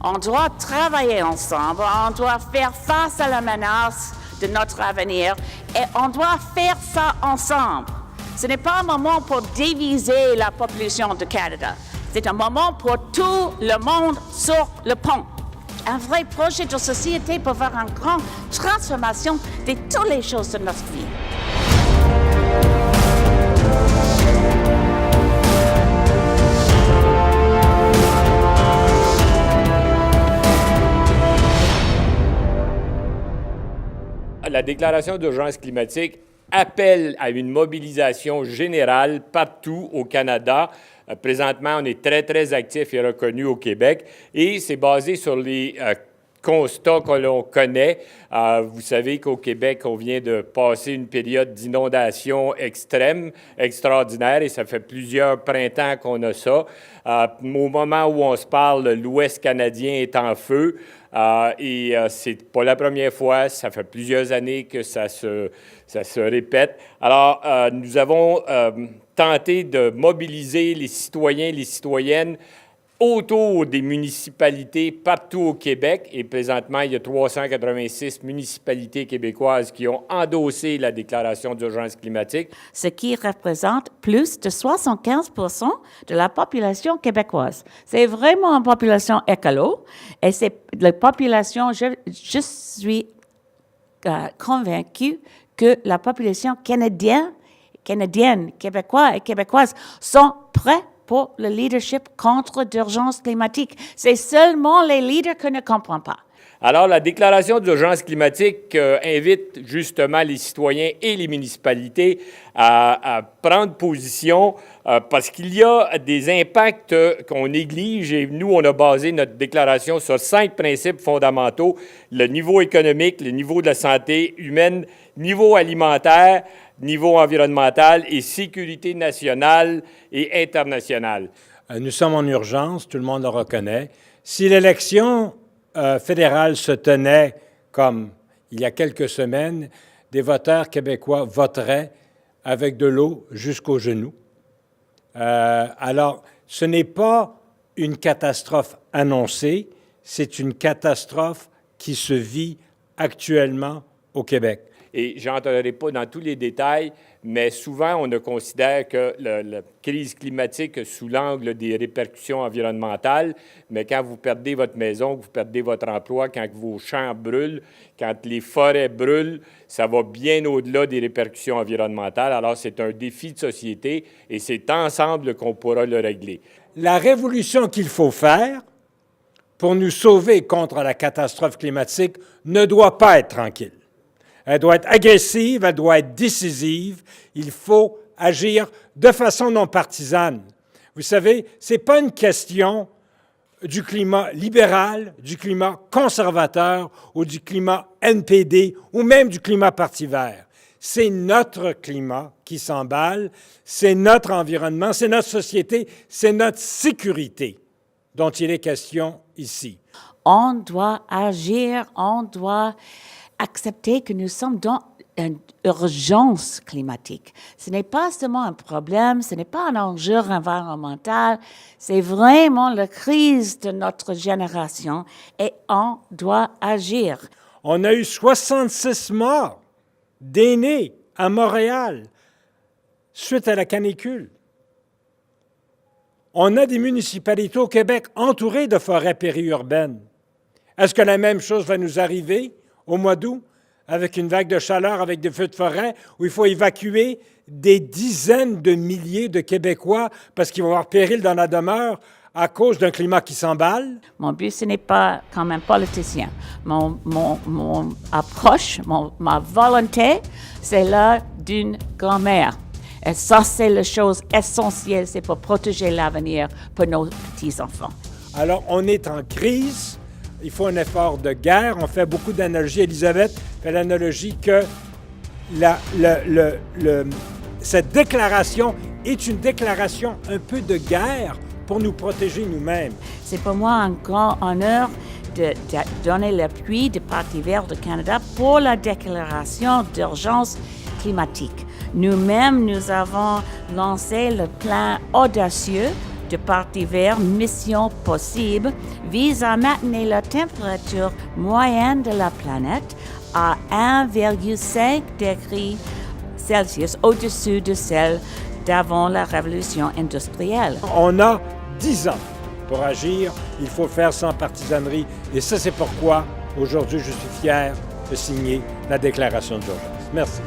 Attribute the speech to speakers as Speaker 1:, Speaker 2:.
Speaker 1: On doit travailler ensemble, on doit faire face à la menace de notre avenir et on doit faire ça ensemble. Ce n'est pas un moment pour diviser la population du Canada. C'est un moment pour tout le monde sur le pont. Un vrai projet de société pour faire une grande transformation de toutes les choses de notre vie.
Speaker 2: La déclaration d'urgence climatique appelle à une mobilisation générale partout au Canada. Présentement, on est très, très actifs et reconnus au Québec et c'est basé sur les constats que l'on connaît. Vous savez qu'au Québec, on vient de passer une période d'inondation extrême, extraordinaire, et ça fait plusieurs printemps qu'on a ça. Au moment où on se parle, l'Ouest canadien est en feu. C'est pas la première fois, ça fait plusieurs années que ça se répète. Alors, nous avons tenté de mobiliser les citoyens et les citoyennes autour des municipalités partout au Québec. Et présentement, il y a 386 municipalités québécoises qui ont endossé la déclaration d'urgence climatique.
Speaker 1: Ce qui représente plus de 75% de la population québécoise. C'est vraiment une population écolo et c'est la population, je suis convaincue que la population canadienne, québécoise et québécoise sont prêts pour le leadership contre l'urgence climatique. C'est seulement les leaders que ne comprennent pas.
Speaker 2: Alors, la déclaration d'urgence climatique invite justement les citoyens et les municipalités à prendre position parce qu'il y a des impacts qu'on néglige et nous, on a basé notre déclaration sur 5 principes fondamentaux: le niveau économique, le niveau de la santé humaine, niveau alimentaire, niveau environnemental et sécurité nationale et internationale.
Speaker 3: Nous sommes en urgence, tout le monde le reconnaît. Si l'élection fédérale se tenait comme il y a quelques semaines, des voteurs québécois voteraient avec de l'eau jusqu'aux genoux. Alors, ce n'est pas une catastrophe annoncée, c'est une catastrophe qui se vit actuellement au Québec.
Speaker 2: Et je n'entrerai pas dans tous les détails, mais souvent, on considère que la crise climatique sous l'angle des répercussions environnementales, mais quand vous perdez votre maison, vous perdez votre emploi, quand vos champs brûlent, quand les forêts brûlent, ça va bien au-delà des répercussions environnementales. Alors, c'est un défi de société et c'est ensemble qu'on pourra le régler.
Speaker 3: La révolution qu'il faut faire pour nous sauver contre la catastrophe climatique ne doit pas être tranquille. Elle doit être agressive, elle doit être décisive. Il faut agir de façon non partisane. Vous savez, ce n'est pas une question du climat libéral, du climat conservateur ou du climat NPD ou même du climat Parti vert. C'est notre climat qui s'emballe, c'est notre environnement, c'est notre société, c'est notre sécurité dont il est question ici.
Speaker 1: On doit agir, on doit accepter que nous sommes dans une urgence climatique. Ce n'est pas seulement un problème, ce n'est pas un enjeu environnemental, c'est vraiment la crise de notre génération et on doit agir.
Speaker 3: On a eu 66 morts d'aînés à Montréal suite à la canicule. On a des municipalités au Québec entourées de forêts périurbaines. Est-ce que la même chose va nous arriver au mois d'août, avec une vague de chaleur, avec des feux de forêt, où il faut évacuer des dizaines de milliers de Québécois parce qu'ils vont avoir péril dans la demeure à cause d'un climat qui s'emballe?
Speaker 1: Mon but, ce n'est pas comme un politicien. Mon approche, ma volonté, c'est là d'une grand-mère. Et ça, c'est la chose essentielle, c'est pour protéger l'avenir pour nos petits-enfants.
Speaker 3: Alors, on est en crise. Il faut un effort de guerre. On fait beaucoup d'analogies. Elisabeth fait l'analogie que cette déclaration est une déclaration un peu de guerre pour nous protéger nous-mêmes.
Speaker 1: C'est pour moi un grand honneur de donner l'appui du Parti vert du Canada pour la déclaration d'urgence climatique. Nous-mêmes, nous avons lancé le plan audacieux du Parti vert Mission Possible vise à maintenir la température moyenne de la planète à 1,5 degré Celsius au-dessus de celle d'avant la révolution industrielle.
Speaker 3: On a 10 ans pour agir. Il faut faire sans partisanerie. Et ça, c'est pourquoi aujourd'hui, je suis fier de signer la déclaration d'urgence. Merci.